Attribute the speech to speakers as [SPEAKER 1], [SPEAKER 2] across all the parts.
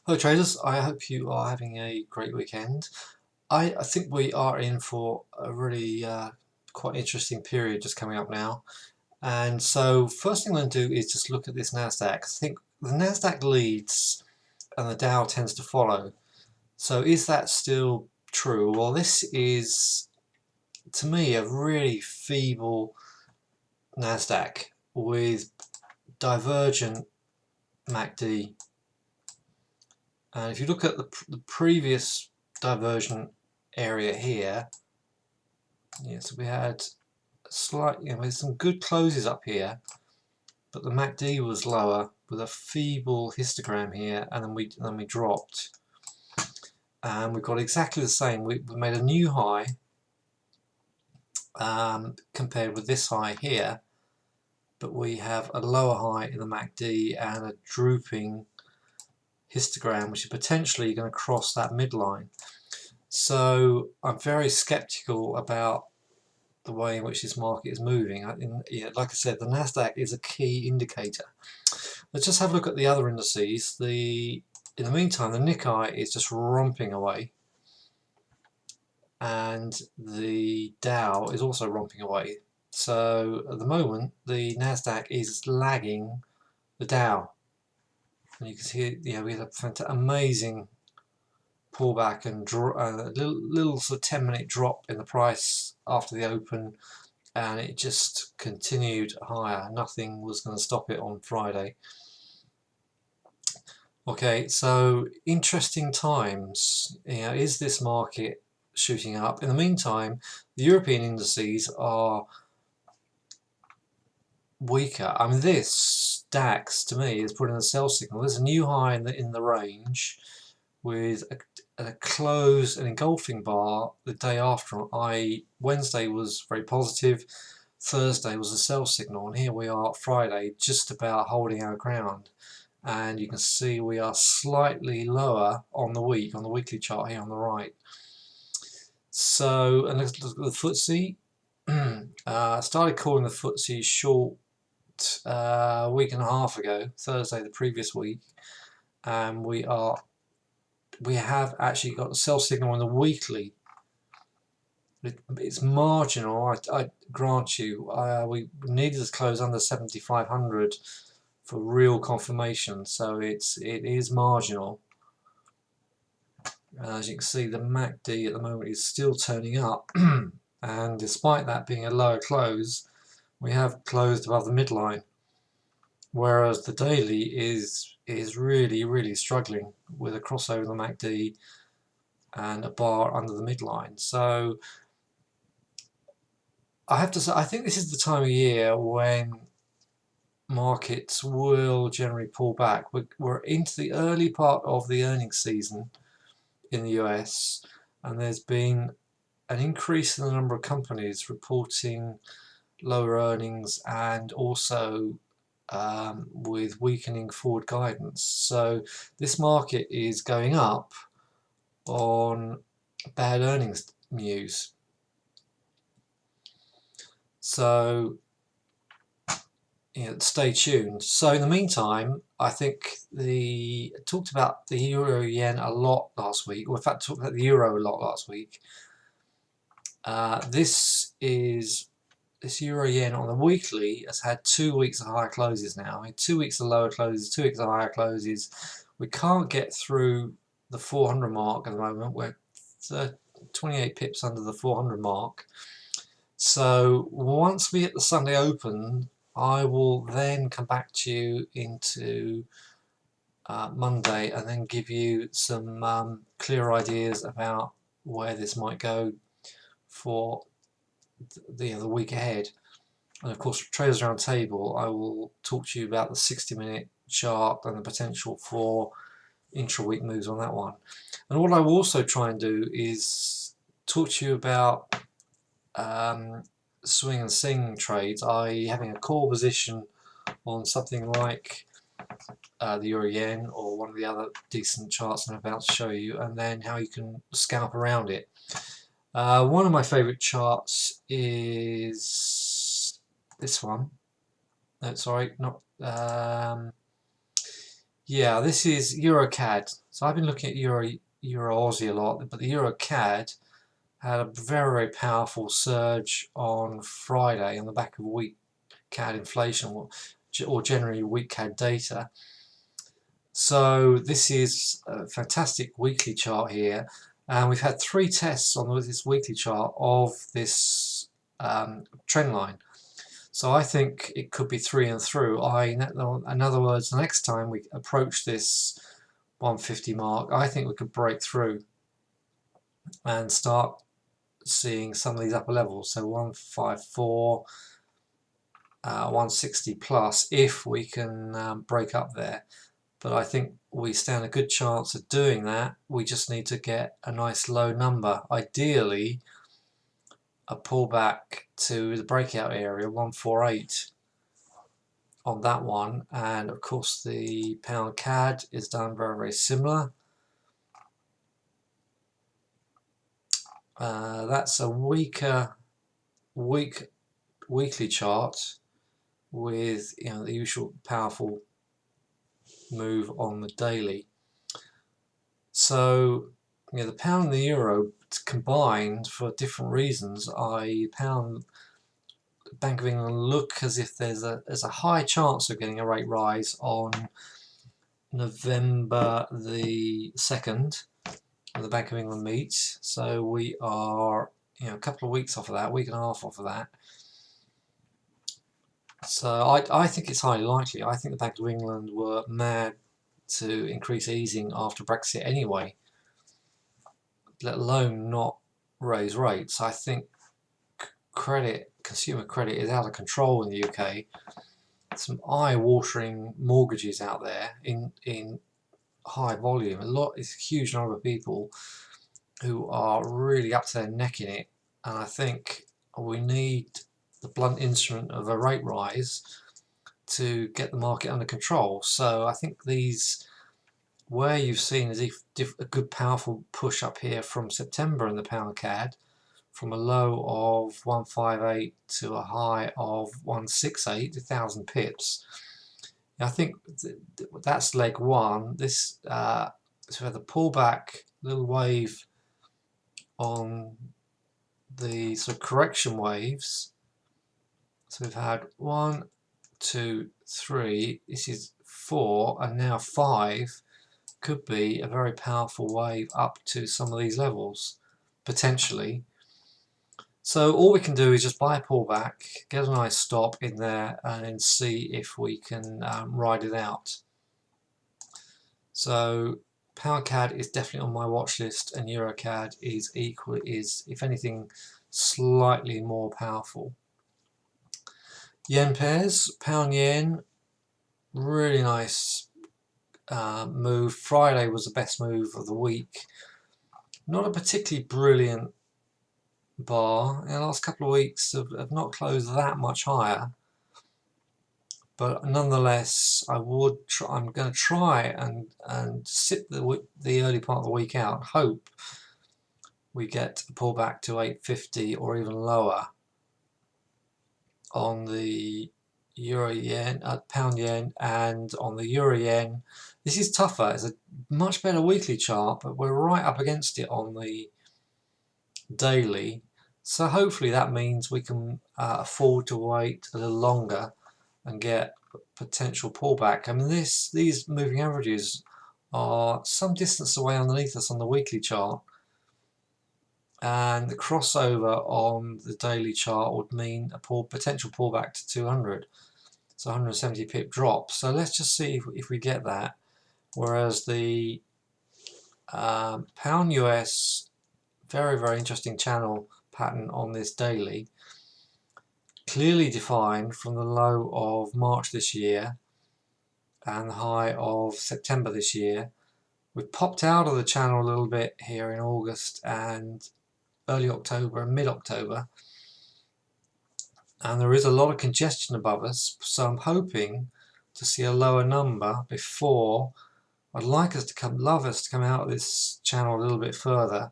[SPEAKER 1] Hello traders, I hope you are having a great weekend. I think we are in for a really quite interesting period just coming up now. And so first thing I'm going to do is just look at this NASDAQ. I think the NASDAQ leads and the Dow tends to follow. So is that still true? Well, this is, to me, a really feeble NASDAQ with divergent MACD. And if you look at the previous divergent area here, so we had slight, with some good closes up here, but the MACD was lower with a feeble histogram here, and then we dropped, and we've got exactly the same. We made a new high compared with this high here, but we have a lower high in the MACD and a drooping histogram, which is potentially going to cross that midline. So I'm very skeptical about the way in which this market is moving. Like I said, the Nasdaq is a key indicator. Let's just have a look at the other indices. In the meantime, the Nikkei is just romping away, and the Dow is also romping away. So at the moment, the Nasdaq is lagging the Dow, and you can see, we had a amazing pullback and a little sort of 10-minute drop in the price after the open, and it just continued higher. Nothing was going to stop it on Friday. Okay, so interesting times. Is this market shooting up? In the meantime, the European indices are weaker. I mean, this DAX to me is putting a sell signal. There's a new high in the range with a close, an engulfing bar the day after. Wednesday was very positive, Thursday was a sell signal, and here we are Friday just about holding our ground. And you can see we are slightly lower on the weekly chart here on the right. So, and let's look at the FTSE. Started calling the FTSE short a week and a half ago, Thursday the previous week, and we have actually got a sell signal on the weekly. It's marginal, I grant you. We needed to close under 7,500 for real confirmation, so it is marginal. As you can see, the MACD at the moment is still turning up, and despite that being a lower close, we have closed above the midline, whereas the daily is really struggling with a crossover in the MACD and a bar under the midline. So I have to say, I think this is the time of year when markets will generally pull back. We're into the early part of the earnings season in the US, and there's been an increase in the number of companies reporting lower earnings and also with weakening forward guidance. So this market is going up on bad earnings news. So stay tuned. So in the meantime, I think talked about the euro yen a lot last week, or in fact talked about the euro a lot last week. This euro yen on the weekly has had 2 weeks of higher closes now. I mean, 2 weeks of lower closes, 2 weeks of higher closes. We can't get through the 400 mark at the moment. We're 28 pips under the 400 mark. So once we hit the Sunday open, I will then come back to you into Monday and then give you some clear ideas about where this might go for the week ahead. And of course, Traders Roundtable, I will talk to you about the 60-minute chart and the potential for intra-week moves on that one. And what I will also try and do is talk to you about swing and sing trades, i.e. having a core position on something like the euro yen or one of the other decent charts I'm about to show you, and then how you can scalp around it. One of my favourite charts is this one. No, sorry, not. Yeah, this is EuroCAD. So I've been looking at Euro Aussie a lot, but the EuroCAD had a very, very powerful surge on Friday on the back of weak CAD inflation or generally weak CAD data. So this is a fantastic weekly chart here, and we've had three tests on this weekly chart of this trend line. So I think it could be three and through. In other words, the next time we approach this 150 mark, I think we could break through and start seeing some of these upper levels. So 154, 160 plus, if we can break up there. But I think we stand a good chance of doing that. We just need to get a nice low number. Ideally, a pullback to the breakout area, 148 on that one. And of course the pound CAD is done very, very similar. That's a weekly chart with the usual powerful move on the daily. So the pound and the euro combined for different reasons, i.e. pound, Bank of England look as if there's a high chance of getting a rate rise on November the 2nd when the Bank of England meets. So we are a couple of weeks off of that, week and a half off of that. So I think it's highly likely. I think the Bank of England were mad to increase easing after Brexit anyway, let alone not raise rates. I think consumer credit is out of control in the UK. Some eye-watering mortgages out there in high volume. It's a huge number of people who are really up to their neck in it, and I think we need the blunt instrument of a rate rise to get the market under control. So I think where you've seen a good powerful push up here from September in the pound CAD, from a low of 158 to a high of 168, 1,000 pips. I think that's leg one. This so we have the pullback, little wave on the sort of correction waves. So we've had 1, 2, 3. This is 4, and now 5 could be a very powerful wave up to some of these levels potentially. So all we can do is just buy a pullback, get a nice stop in there, and then see if we can ride it out. So pound CAD is definitely on my watch list, and Euro CAD is if anything, slightly more powerful. Yen pairs, pound yen, really nice move. Friday was the best move of the week. Not a particularly brilliant bar. In the last couple of weeks have not closed that much higher, but nonetheless I'm going to try and sit the early part of the week out, hope we get a pullback to 850 or even lower on the euro yen, pound yen, and on the euro yen. This is tougher. It's a much better weekly chart, but we're right up against it on the daily. So hopefully that means we can afford to wait a little longer and get a potential pullback. I mean, these moving averages are some distance away underneath us on the weekly chart, and the crossover on the daily chart would mean a potential pullback to 200. So 170 pip drop. So let's just see if we get that. Whereas the pound US, very, very interesting channel pattern on this daily, clearly defined from the low of March this year and the high of September this year. We've popped out of the channel a little bit here in August and early October and mid-October, and there is a lot of congestion above us, so I'm hoping to see a lower number before. I'd love us to come out of this channel a little bit further,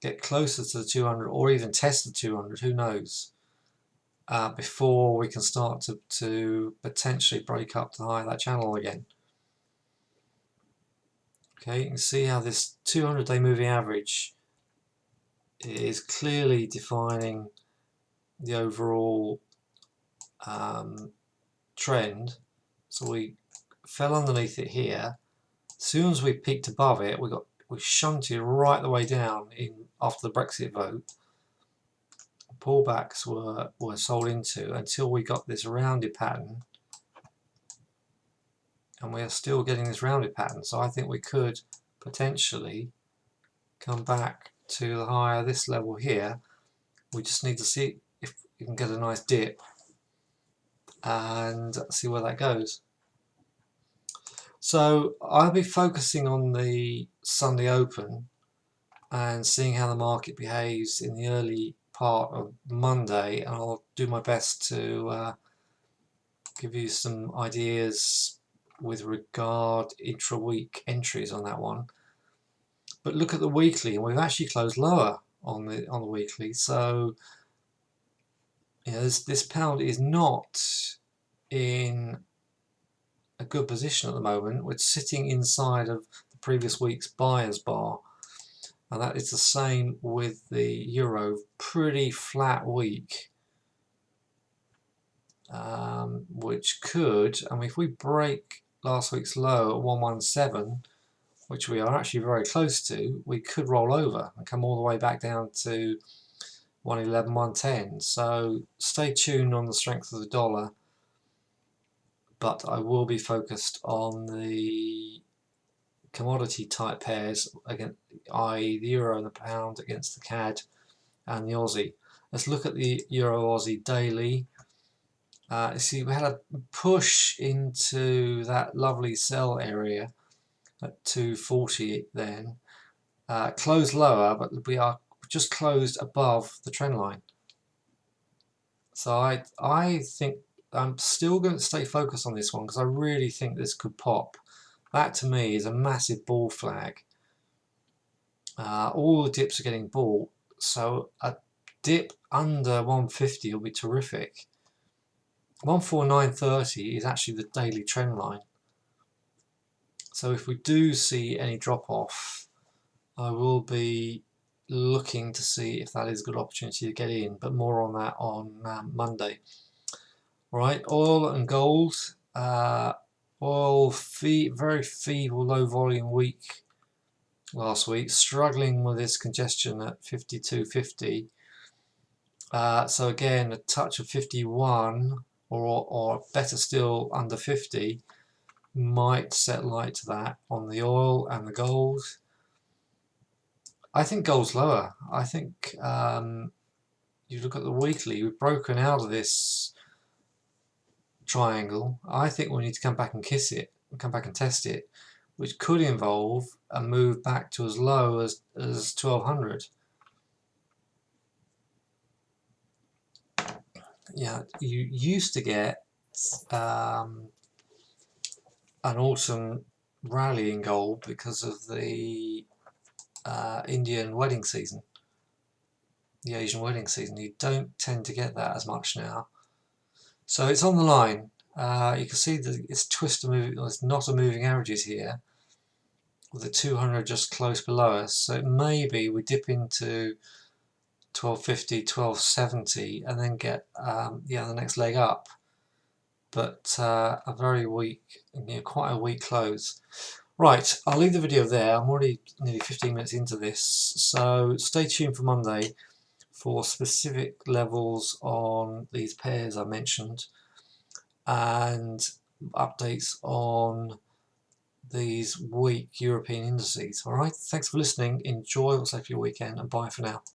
[SPEAKER 1] get closer to the 200 or even test the 200, who knows, before we can start to potentially break up to the high of that channel again. Okay, you can see how this 200-day moving average is clearly defining the overall trend. So we fell underneath it here. As soon as we peaked above it, we shunted right the way down in after the Brexit vote. Pullbacks were sold into until we got this rounded pattern, and we are still getting this rounded pattern. So I think we could potentially come back to the high of this level here. We just need to see if we can get a nice dip and see where that goes. So I'll be focusing on the Sunday Open and seeing how the market behaves in the early part of Monday, and I'll do my best to give you some ideas with regard intra-week entries on that one. But look at the weekly, and we've actually closed lower on the weekly. So you know, this pound is not in a good position at the moment. We're sitting inside of the previous week's buyer's bar, and that is the same with the euro. Pretty flat week, which could, I mean, if we break last week's low at 117, which we are actually very close to, we could roll over and come all the way back down to 111, 110. So stay tuned on the strength of the dollar, but I will be focused on the commodity type pairs, again, i.e. the euro and the pound against the CAD and the Aussie. Let's look at the euro Aussie daily. You see, we had a push into that lovely sell area at 240 then. Closed lower, but we are just closed above the trend line. So I think I'm still going to stay focused on this one because I really think this could pop. That to me is a massive bull flag. All the dips are getting bought, so a dip under 150 will be terrific. 149.30 is actually the daily trend line. So if we do see any drop off, I will be looking to see if that is a good opportunity to get in, but more on that on Monday. Alright, oil and gold. Oil, very feeble, low volume week last week, struggling with this congestion at 52.50. So again, a touch of 51, or better still, under 50, might set light to that on the oil and the gold. I think gold's lower. I think you look at the weekly, we've broken out of this triangle. I think we need to come back and kiss it, come back and test it, which could involve a move back to as low as 1200. Yeah, you used to get an autumn rally in gold because of the Indian wedding season, the Asian wedding season. You don't tend to get that as much now. So it's on the line. You can see that it's it's not a moving averages here, with the 200 just close below us. So maybe we dip into 1250, 1270, and then get the next leg up. But a very weak, quite a weak close. Right, I'll leave the video there. I'm already nearly 15 minutes into this, so stay tuned for Monday for specific levels on these pairs I mentioned and updates on these weak European indices. Alright, thanks for listening. Enjoy what's left of your weekend, and bye for now.